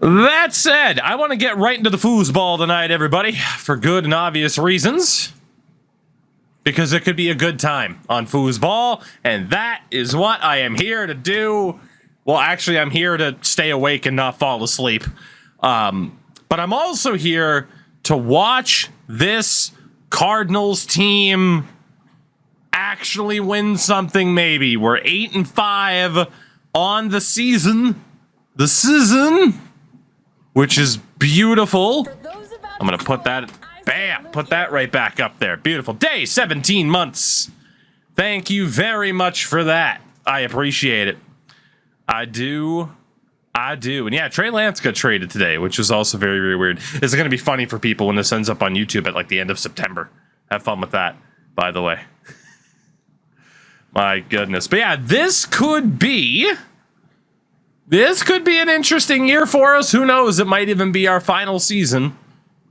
That said, I want to get right into the foosball tonight, everybody, for good and obvious reasons. Because it could be a good time on foosball, and that is what I am here to do. Well, actually, I'm here to stay awake and not fall asleep. But I'm also here to watch this Cardinals team actually win something, maybe. We're 8-5 on the season. Which is beautiful. I'm going to put that, bam, put that right back up there. Beautiful. Day 17 months. Thank you very much for that. I appreciate it. I do. And yeah, Trey Lance got traded today, which is also very, very weird. It's going to be funny for people when this ends up on YouTube at like the end of September. Have fun with that, by the way. My goodness. But yeah, this could be an interesting year for us. Who knows? It might even be our final season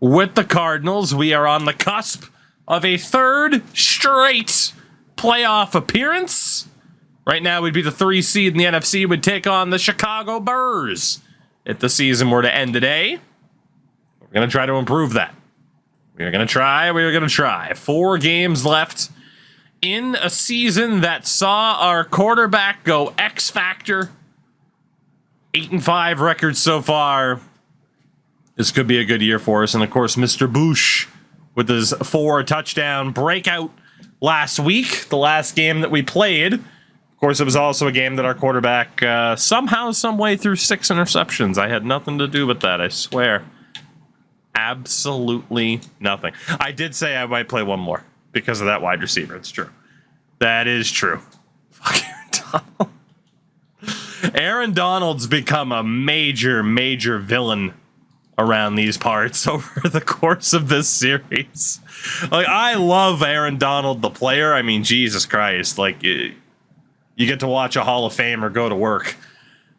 with the Cardinals. We are on the cusp of a third straight playoff appearance. Right now, we'd be the 3 seed in the NFC. Would take on the Chicago Bears if the season were to end today. We're going to try to improve that. We're going to try. 4 games left in a season that saw our quarterback go X Factor. 8-5 record so far. This could be a good year for us. And of course, Mr. Bush with his 4-touchdown breakout last week, the last game that we played. Of course, it was also a game that our quarterback somehow, some way threw 6 interceptions. I had nothing to do with that, I swear. Absolutely nothing. I did say I might play one more because of that wide receiver. It's true. That is true. Fuck Aaron Donald. Aaron Donald's become a major, major villain around these parts over the course of this series. Like, I love Aaron Donald, the player. I mean, Jesus Christ. Like, you get to watch a Hall of Famer go to work.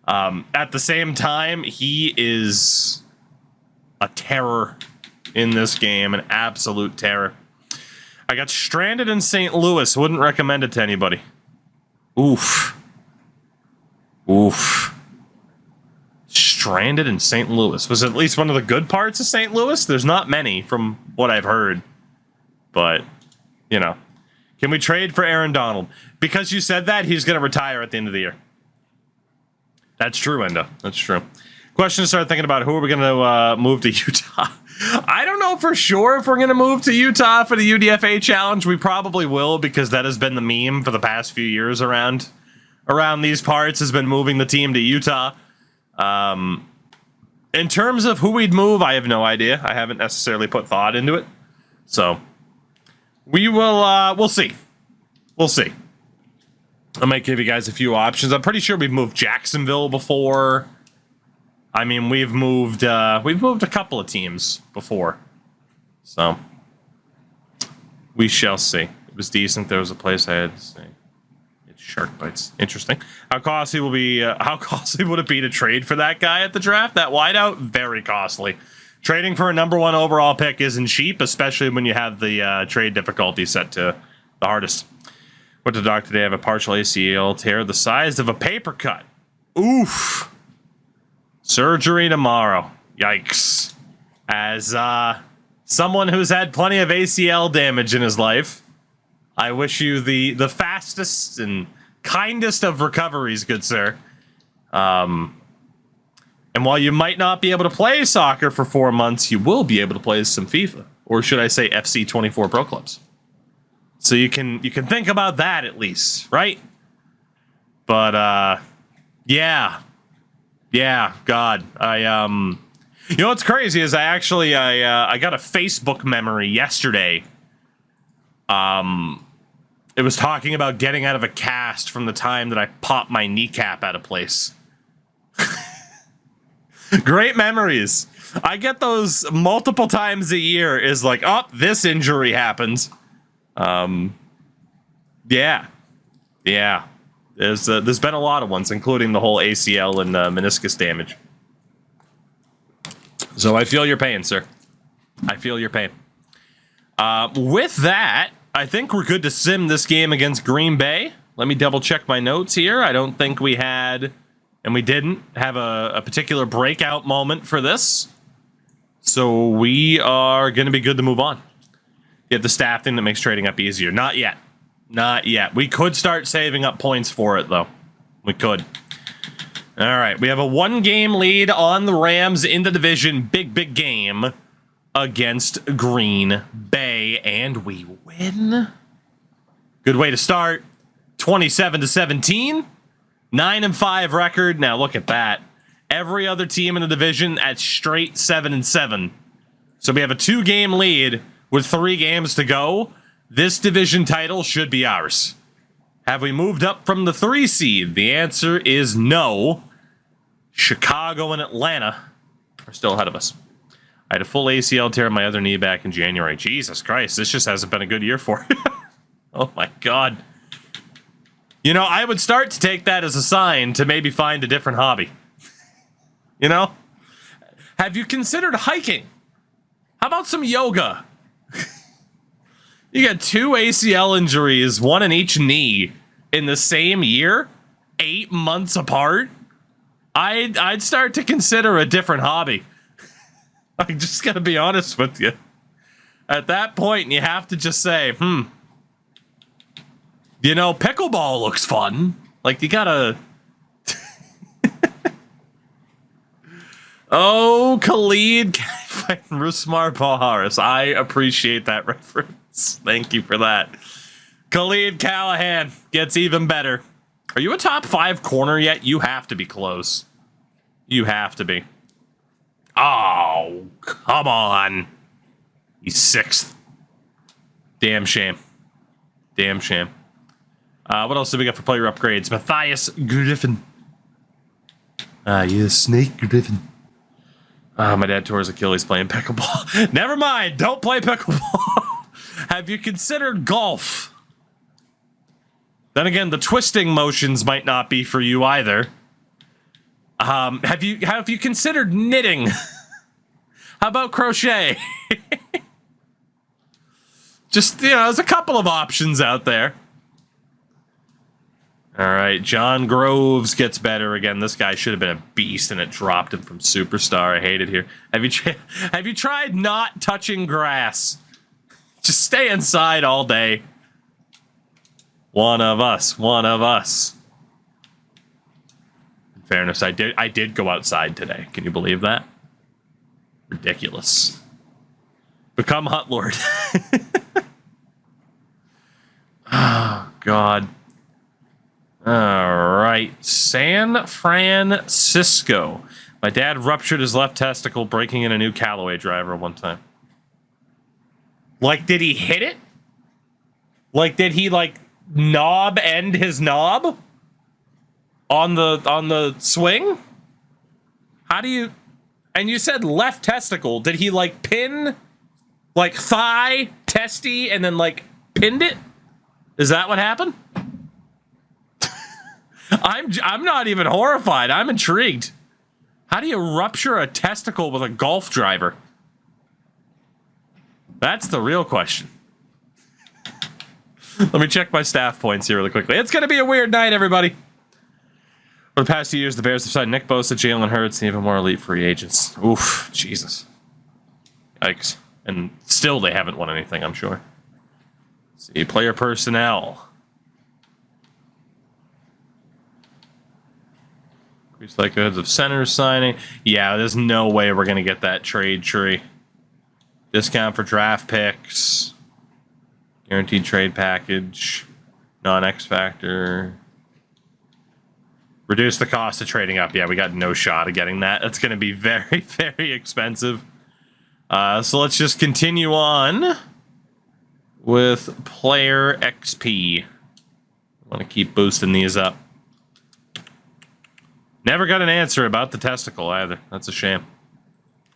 At the same time, he is a terror in this game, an absolute terror. I got stranded in St. Louis. Wouldn't recommend it to anybody. Oof. Stranded in St. Louis. Was it at least one of the good parts of St. Louis? There's not many from what I've heard. But, you know. Can we trade for Aaron Donald? Because you said that, he's going to retire at the end of the year. That's true, Endo. That's true. Question to start thinking about, who are we going to move to Utah? I don't know for sure if we're going to move to Utah for the UDFA challenge. We probably will, because that has been the meme for the past few years around these parts, has been moving the team to Utah. In terms of who we'd move, I have no idea. I haven't necessarily put thought into it. So we will, we'll see. We'll see. I might give you guys a few options. I'm pretty sure we've moved Jacksonville before. I mean, we've moved a couple of teams before. So we shall see. It was decent. There was a place I had to say. It's shark bites. Interesting. How costly would it be to trade for that guy at the draft? That wideout? Very costly. Trading for a #1 overall pick isn't cheap, especially when you have the trade difficulty set to the hardest. Went to the doctor today. I have a partial ACL tear the size of a paper cut. Oof. Surgery tomorrow. Yikes. As someone who's had plenty of ACL damage in his life, I wish you the fastest and kindest of recoveries, good sir. And while you might not be able to play soccer for 4 months, you will be able to play some FIFA, or should I say FC 24 Pro Clubs. So you can think about that at least, right? But yeah, God, you know what's crazy is I got a Facebook memory yesterday. It was talking about getting out of a cast from the time that I popped my kneecap out of place. Great memories. I get those multiple times a year. Is like, oh, this injury happens. Yeah. There's been a lot of ones, including the whole ACL and meniscus damage. So I feel your pain, sir. I feel your pain. With that, I think we're good to sim this game against Green Bay. Let me double check my notes here. I don't think we had and we didn't have a particular breakout moment for this. So we are going to be good to move on. Get the staff thing that makes trading up easier. Not yet. Not yet. We could start saving up points for it, though. We could. All right. We have a 1-game lead on the Rams in the division. Big game against Green Bay. And we win. Good way to start. 27-17. 9-5 record. Now look at that. Every other team in the division at straight 7-7. So we have a 2-game lead with 3 games to go. This division title should be ours. Have we moved up from the 3 seed? The answer is no. Chicago and Atlanta are still ahead of us. I had a full ACL tear in my other knee back in January. Jesus Christ, this just hasn't been a good year for it. Oh my God. You know, I would start to take that as a sign to maybe find a different hobby. You know? Have you considered hiking? How about some yoga? You got 2 ACL injuries, 1 in each knee, in the same year, 8 months apart. I'd start to consider a different hobby. I'm just gonna be honest with you. At that point, you have to just say, you know, pickleball looks fun. Like, you gotta... Oh, Khalid fighting Rusmar Paharis. I appreciate that reference. Thank you for that. Khalid Callahan gets even better. Are you a top 5 corner yet? You have to be close. You have to be. Oh, come on. He's 6th. Damn shame. Damn shame. What else do we got for player upgrades? Matthias Griffin. You snake Griffin. My dad tore his Achilles playing pickleball. Never mind. Don't play pickleball. Have you considered golf? Then again, the twisting motions might not be for you either. Have you considered knitting? How about crochet? Just, you know, there's a couple of options out there. All right, John Groves gets better again. This guy should have been a beast, and it dropped him from superstar. I hate it here. Have you tried not touching grass? Just stay inside all day. One of us. One of us. In fairness, I did go outside today. Can you believe that? Ridiculous. Become Hut Lord. Oh, God. All right, San Francisco. My dad ruptured his left testicle breaking in a new Callaway driver one time. Like, did he hit it? Like, did he, like, knob end his knob on the swing? How do you... And you said left testicle. Did he, like, pin, like, thigh, testy, and then, like, pinned it? Is that what happened? I'm not even horrified. I'm intrigued. How do you rupture a testicle with a golf driver? That's the real question. Let me check my staff points here really quickly. It's going to be a weird night, everybody. For the past 2 years, the Bears have signed Nick Bosa, Jalen Hurts, and even more elite free agents. Oof, Jesus. Yikes. And still they haven't won anything, I'm sure. Let's see, player personnel. Increased likelihoods of centers signing. Yeah, there's no way we're going to get that trade tree. Discount for draft picks. Guaranteed trade package. Non-X factor. Reduce the cost of trading up. Yeah, we got no shot of getting that. That's going to be very, very expensive. So let's just continue on with player XP. I want to keep boosting these up. Never got an answer about the testicle either. That's a shame.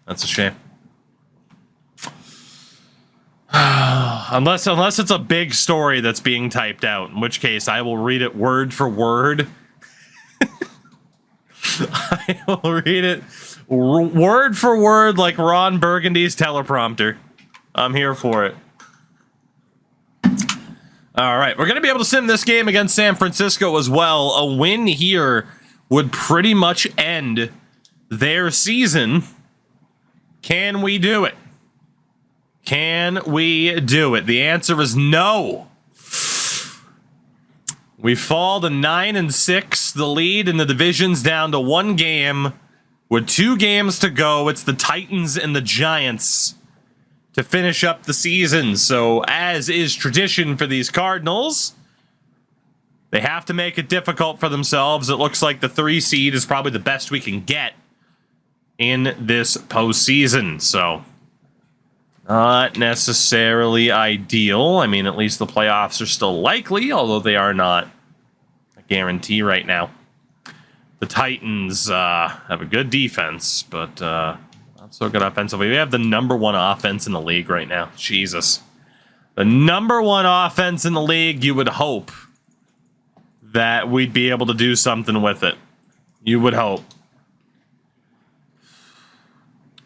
That's a shame. Unless it's a big story that's being typed out, in which case I will read it word for word. I will read it word for word like Ron Burgundy's teleprompter. I'm here for it. All right, we're going to be able to sim this game against San Francisco as well. A win here would pretty much end their season. Can we do it? Can we do it? The answer is no. We fall to 9-6. The lead in the division's down to 1 game. With 2 games to go, it's the Titans and the Giants to finish up the season. So, as is tradition for these Cardinals, they have to make it difficult for themselves. It looks like the 3 seed is probably the best we can get in this postseason. So, not necessarily ideal. I mean, at least the playoffs are still likely, although they are not a guarantee right now. The Titans have a good defense, but not so good offensively. We have the #1 offense in the league right now. Jesus. The #1 offense in the league, you would hope that we'd be able to do something with it. You would hope.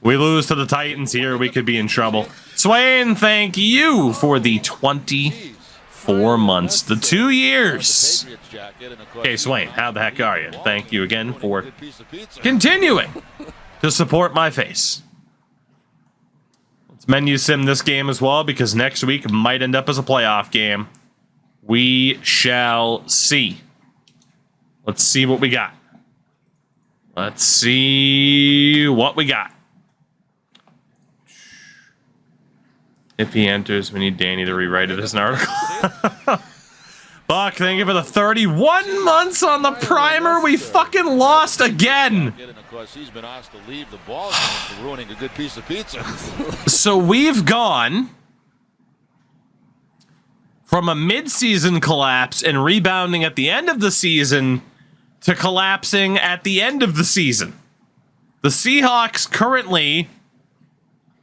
We lose to the Titans here, we could be in trouble. Swain, thank you for the 24 months, the 2 years. Okay, Swain, how the heck are you? Thank you again for continuing to support my face. Let's menu sim this game as well, because next week might end up as a playoff game. We shall see. Let's see what we got. Let's see what we got. If he enters, we need Danny to rewrite it as an article. Buck, thank you for the 31 months on the primer. We fucking lost again. So we've gone from a mid-season collapse and rebounding at the end of the season to collapsing at the end of the season. The Seahawks currently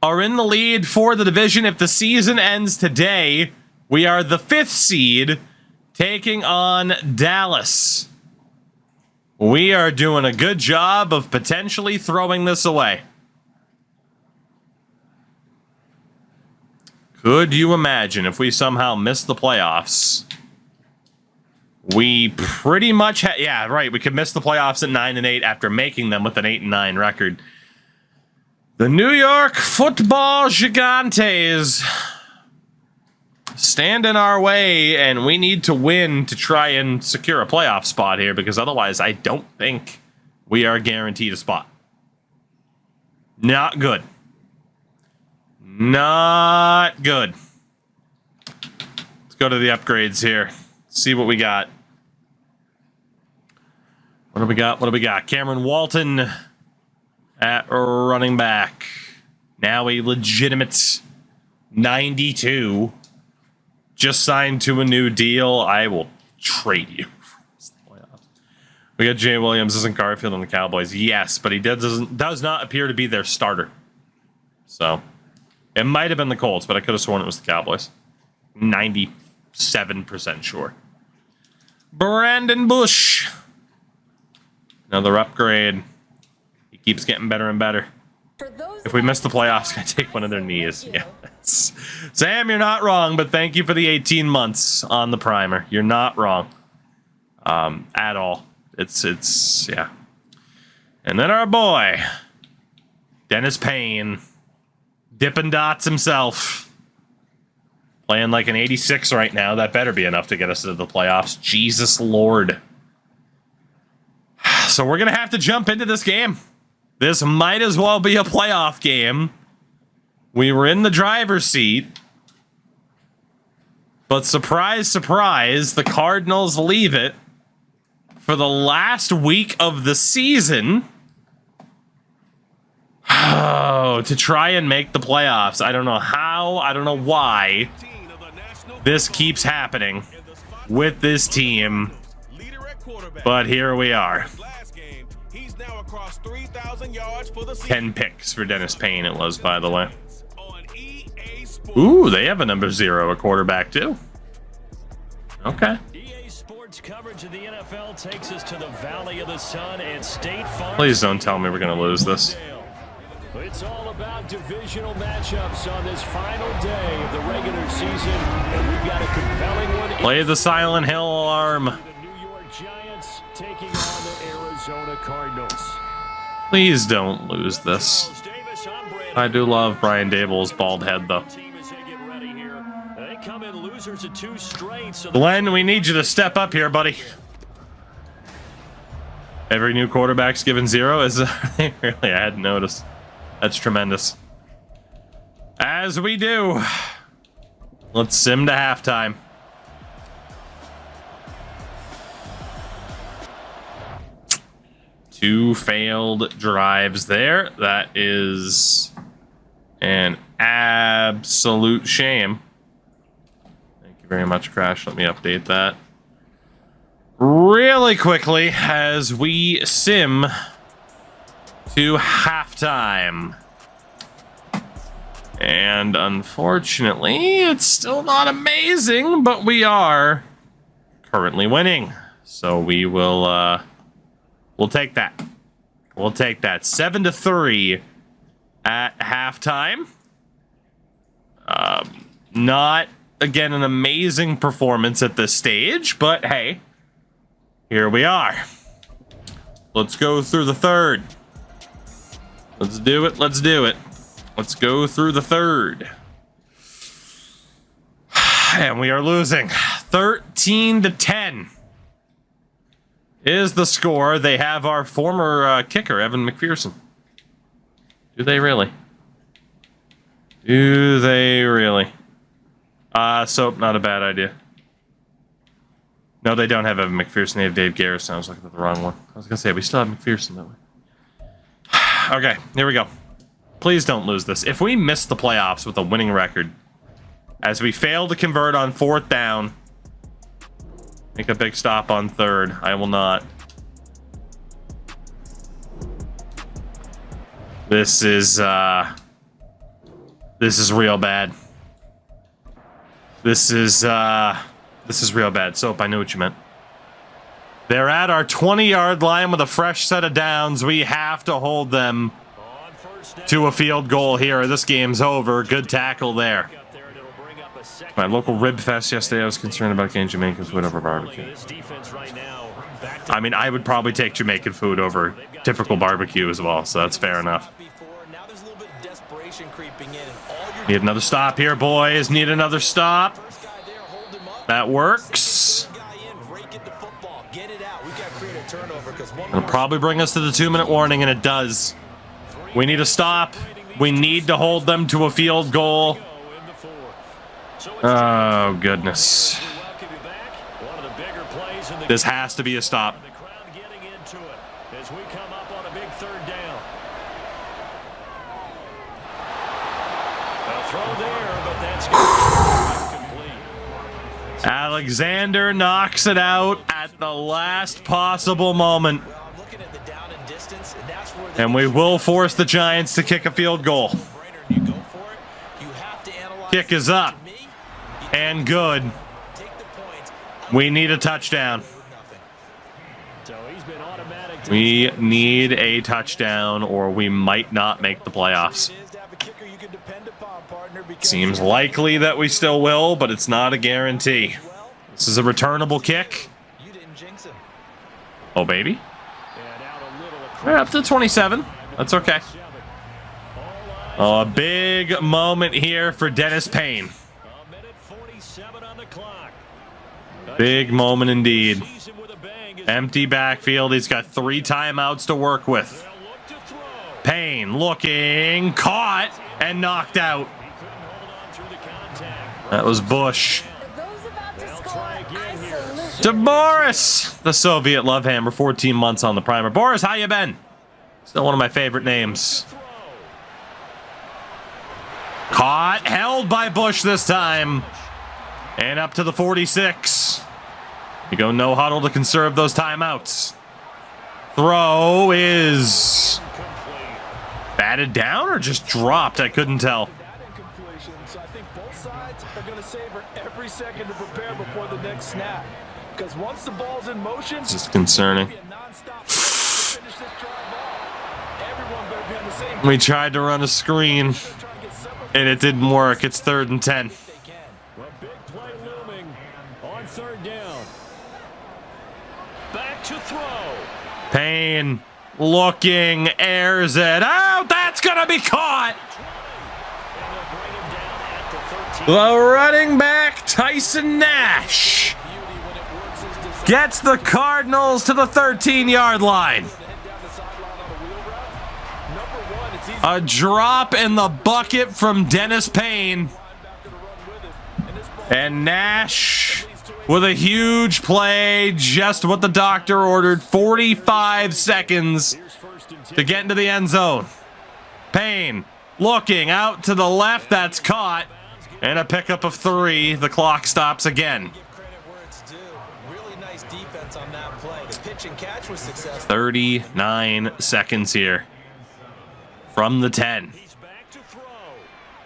are in the lead for the division. If the season ends today, we are the 5th seed taking on Dallas. We are doing a good job of potentially throwing this away. Could you imagine if we somehow missed the playoffs? We pretty much yeah, right. We could miss the playoffs at 9-8 after making them with an 8-9 record. The New York Football Gigantes stand in our way, and we need to win to try and secure a playoff spot here, because otherwise I don't think we are guaranteed a spot. Not good. Not good. Let's go to the upgrades here. See what we got. What do we got? What do we got? Cameron Walton at running back. Now a legitimate 92. Just signed to a new deal. I will trade you. We got Jay Williams. Isn't Garfield on the Cowboys? Yes, but he does not appear to be their starter. So it might have been the Colts, but I could have sworn it was the Cowboys. 97% sure. Brandon Bush. Another upgrade. He keeps getting better and better. If we miss the playoffs, I take one of their knees. Yes. Sam, you're not wrong, but thank you for the 18 months on the primer. You're not wrong. At all. It's yeah. And then our boy, Dennis Payne. Dippin' Dots himself. Playing like an 86 right now. That better be enough to get us into the playoffs. Jesus Lord. So we're going to have to jump into this game. This might as well be a playoff game. We were in the driver's seat. But surprise, surprise, the Cardinals leave it for the last week of the season. Oh, to try and make the playoffs. I don't know how, I don't know why this keeps happening with this team. But here we are. 10 picks for Dennis Payne it was, by the way. Ooh, they have a number 0 at quarterback too. Okay. Coverage of the NFL takes us to the Valley of the Sun and State Farm. Please don't tell me we're going to lose this. It's all about divisional matchups on this final day of the regular season, and we've got a compelling one. Play the Silent Hill alarm. The New York Giants taking on the Arizona Cardinals. Please don't lose this. I do love Brian Dable's bald head, though. Glenn, we need you to step up here, buddy. Every new quarterback's given 0? Is really? I hadn't noticed. That's tremendous. As we do. Let's sim to halftime. Two failed drives there. That is an absolute shame. Thank you very much, Crash. Let me update that really quickly as we sim to halftime. And unfortunately, it's still not amazing, but we are currently winning. So we will, we'll take that. We'll take that. 7-3 at halftime. Not, again, an amazing performance at this stage, but hey, here we are. Let's go through the third. Let's do it. Let's do it. Let's go through the third. And we are losing. 13-10 is the score. They have our former kicker, Evan McPherson. Do they really? Do they really? So not a bad idea. No, they don't have Evan McPherson. They have Dave Garrison. I was looking at the wrong one. I was going to say, we still have McPherson, don't we? Okay, here we go. Please don't lose this. If we miss the playoffs with a winning record, as we fail to convert on 4th down, make a big stop on 3rd. I will not. This is real bad. This is real bad. Soap, I knew what you meant. They're at our 20-yard line with a fresh set of downs. We have to hold them to a field goal here. This game's over. Good tackle there. My local rib fest yesterday, I was concerned about getting Jamaican food over barbecue. I mean, I would probably take Jamaican food over typical barbecue as well, so that's fair enough. Need another stop here, boys. Need another stop. That works. It'll probably bring us to the 2-minute warning, and it does. We need a stop. We need to hold them to a field goal. Oh, goodness. This has to be a stop. Alexander knocks it out at the last possible moment. And we will force the Giants to kick a field goal. Kick is up. And good. We need a touchdown. We need a touchdown or we might not make the playoffs. Seems likely that we still will, but it's not a guarantee. This is a returnable kick. Oh, baby. We're up to 27. That's okay. Oh, a big moment here for Dennis Payne. Big moment indeed. Empty backfield. He's got 3 timeouts to work with. Payne looking, caught, and knocked out. That was Bush. To Boris, the Soviet love hammer, 14 months on the primer. Boris, how you been? Still one of my favorite names. Caught, held by Bush this time. And up to the 46. You go no huddle to conserve those timeouts. Throw is batted down or just dropped? I couldn't tell. So I think both sides are going to savor every second to prepare before the next snap. Because once the ball's in motion, it's just concerning. We tried to run a screen and it didn't work. It's 3rd and 10. A big play looming on 3rd down. Back to throw. Payne looking, airs it out. That's going to be caught. The running back, Tyson Nash, gets the Cardinals to the 13-yard line. A drop in the bucket from Dennis Payne. And Nash with a huge play, just what the doctor ordered. 45 seconds to get into the end zone. Payne looking out to the left, that's caught. And a pickup of 3. The clock stops again. 39 seconds here from the 10.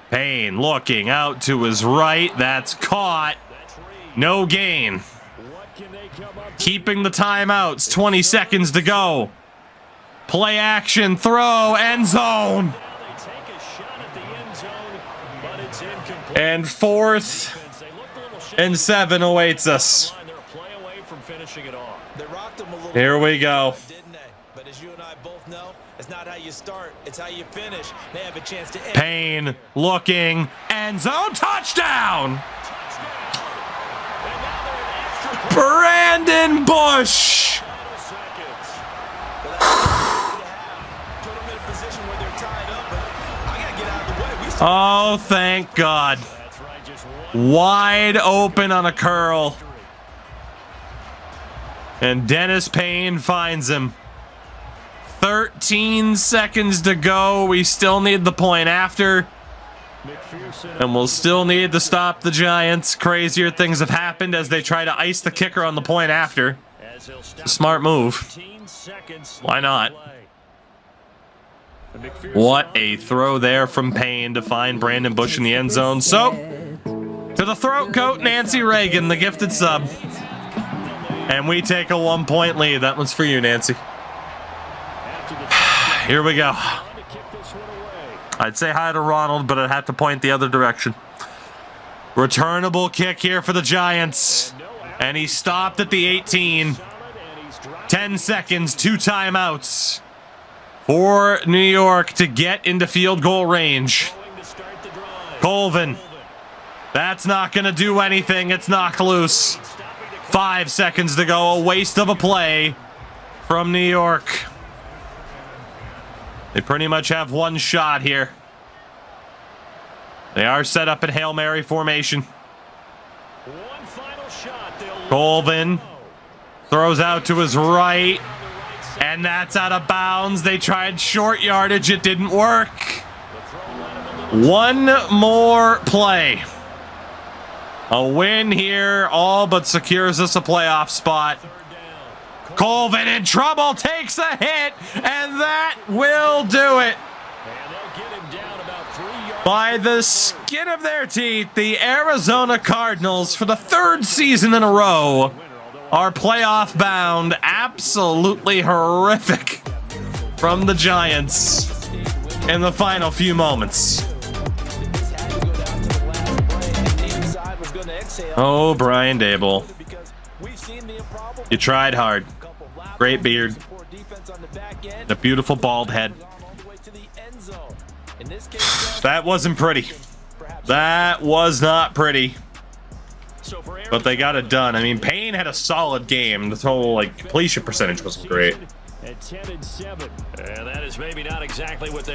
Payne looking out to his right. That's caught. No gain. Keeping the timeouts. 20 seconds to go. Play action. Throw. End zone. And 4th and 7 awaits us. Here we go. But as you and I both know, it's not how you start, it's how you finish. They have a chance to end. Payne looking, end zone, touchdown! Brandon Bush! Oh, thank God. Wide open on a curl. And Dennis Payne finds him. 13 seconds to go. We still need the point after. And we'll still need to stop the Giants. Crazier things have happened as they try to ice the kicker on the point after. It's a smart move. Why not? What a throw there from Payne to find Brandon Bush in the end zone. So, to the throat coat, Nancy Reagan, the gifted sub. And we take a 1-point lead. That one's for you, Nancy. Here we go. I'd say hi to Ronald, but I'd have to point the other direction. Returnable kick here for the Giants. And he stopped at the 18. 10 seconds, 2 timeouts for New York to get into field goal range. Colvin. That's not going to do anything. It's knocked loose. 5 seconds to go. A waste of a play from New York. They pretty much have one shot here. They are set up in Hail Mary formation. Colvin throws out to his right. And that's out of bounds. They tried short yardage. It didn't work. One more play. A win here all but secures us a playoff spot. Colvin in trouble, takes a hit, and that will do it. By the skin of their teeth, the Arizona Cardinals, for the 3rd season in a row, are playoff bound. Absolutely horrific from the Giants in the final few moments. Oh, Brian Dable. You tried hard. Great beard. A beautiful bald head. That wasn't pretty. That was not pretty. But they got it done. I mean, Payne had a solid game. The total completion percentage wasn't great.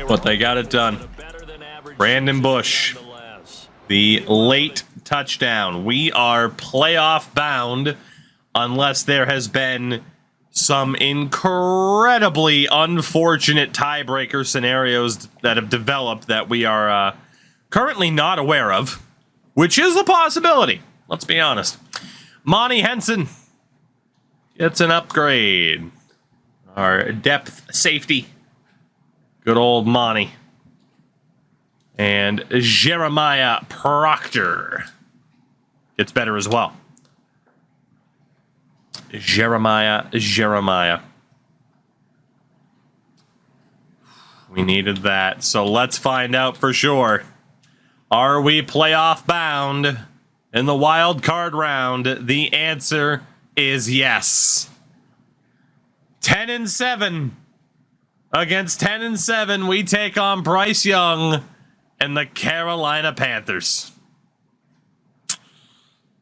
But they got it done. Brandon Bush, the late touchdown. We are playoff bound unless there has been some incredibly unfortunate tiebreaker scenarios that have developed that we are currently not aware of, which is a possibility. Let's be honest. Monty Henson gets an upgrade. Our depth safety. Good old Monty. And Jeremiah Proctor gets better as well. Jeremiah. We needed that. So let's find out for sure. Are we playoff bound in the wild card round? The answer is yes. 10-7. Against 10-7, we take on Bryce Young and the Carolina Panthers.